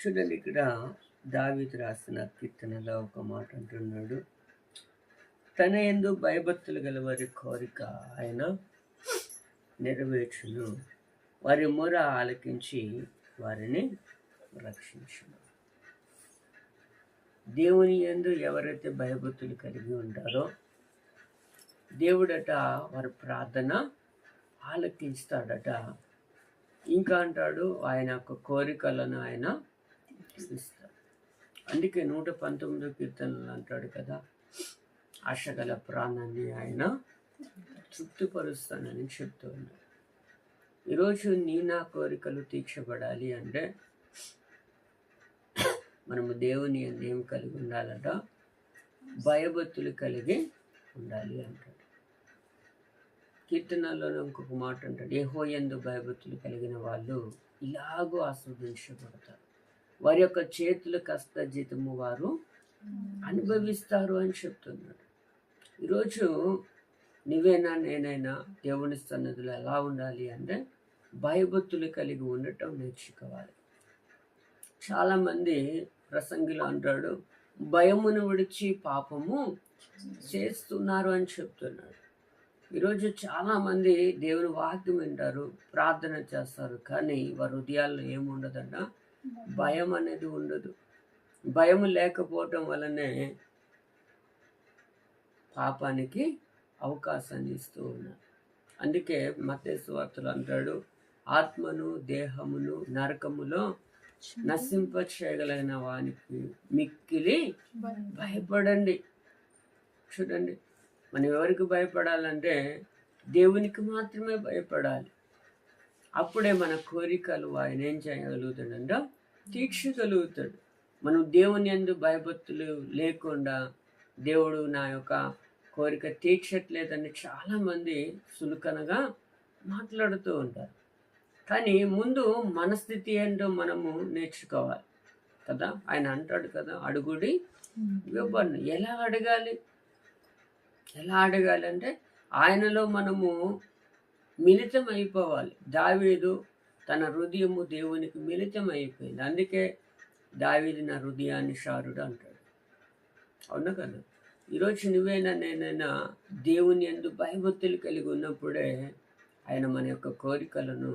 చూడండి, ఇక్కడ దావీదు రాసిన కీర్తనలో ఒక మాట అంటున్నాడు, తన యందు భయభక్తులు గల వారి కోరిక ఆయన నెరవేర్చును, వారి మొర ఆలకించి వారిని రక్షించును. దేవుని యందు ఎవరైతే భయభక్తులు కలిగి ఉంటారో దేవుడట వారి ప్రార్థన ఆలకిస్తాడట. ఇంకా అంటాడు, ఆయన యొక్క కోరికలను ఆయన ఇస్తాడు. అందుకే 119 కీర్తనలు అంటాడు కదా, ఆశగల ప్రాణాన్ని ఆయన తృప్తిపరుస్తానని చెప్తూ ఉన్నాడు. ఈరోజు నా కోరికలు తీర్చబడాలి అంటే మనము దేవుని ఏం కలిగి ఉండాలట, భయభక్తులు కలిగి ఉండాలి అంటాడు. కీర్తనలో ఇంకొక మాట అంటాడు, యెహోవాయందు భయభక్తులు కలిగిన వాళ్ళు ఇలాగూ ఆస్వాదించబడతారు, వారి యొక్క చేతుల కష్టజీతము వారు అనుభవిస్తారు అని చెప్తున్నాడు. ఈరోజు నువ్వైనా నేనైనా దేవుని సన్నిధిలో ఎలా ఉండాలి అంటే భయభక్తులు కలిగి ఉండటం నేర్చుకోవాలి. చాలామంది ప్రసంగిలో అంటాడు, భయమును విడిచి పాపము చేస్తున్నారు అని చెప్తున్నాడు. ఈరోజు చాలామంది దేవుని వాక్యం వింటారు, ప్రార్థన చేస్తారు, కానీ వారి హృదయాల్లో ఏముండదంట, భయం అనేది ఉండదు. భయం లేకపోవటం వలనే పాపానికి అవకాశాన్ని ఇస్తూ ఉన్నారు. అందుకే మత్తయి సువార్తలో అంటాడు, ఆత్మను దేహమును నరకములో నశింప చేయగలిగిన వానికి మిక్కిలి భయపడండి. చూడండి, మనం ఎవరికి భయపడాలంటే దేవునికి మాత్రమే భయపడాలి. అప్పుడే మన కోరికలు ఆయన ఏం చేయగలుగుతాడంటే తీర్చగలుగుతాడు. మనం దేవుని యందు భయభక్తులు లేకుండా దేవుడు నా యొక్క కోరిక తీర్చట్లేదని చాలామంది సులుకనగా మాట్లాడుతూ ఉంటారు. కానీ ముందు మనస్థితి ఏంటో మనము నేర్చుకోవాలి కదా. ఆయన అంటాడు కదా, అడుగుడి ఇవ్వబడును. ఎలా అడగాలి అంటే ఆయనలో మనము మిళితం అయిపోవాలి. దావీదు తన హృదయము దేవునికి మిళితం అయిపోయింది. అందుకే దావీదు నా హృదయానుసారుడు అంటాడు. అవునా కదా. ఈరోజు నువ్వైనా నేనైనా దేవుని యందు భయభక్తులు కలిగి ఉన్నప్పుడే ఆయన మన యొక్క కోరికలను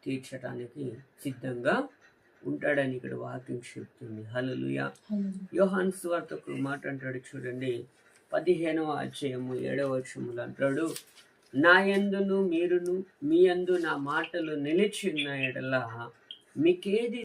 తీర్చడానికి సిద్ధంగా ఉంటాడని ఇక్కడ వాక్యం చెప్తుంది. హల్లెలూయా. యోహాను సువార్తకు మాట అంటాడు చూడండి, 15వ అధ్యాయము 7వ వచనములో అంటాడు, నా యందును మీరును మీ యందు నా మాటలు నిలిచి ఉన్న యెడల మీకేది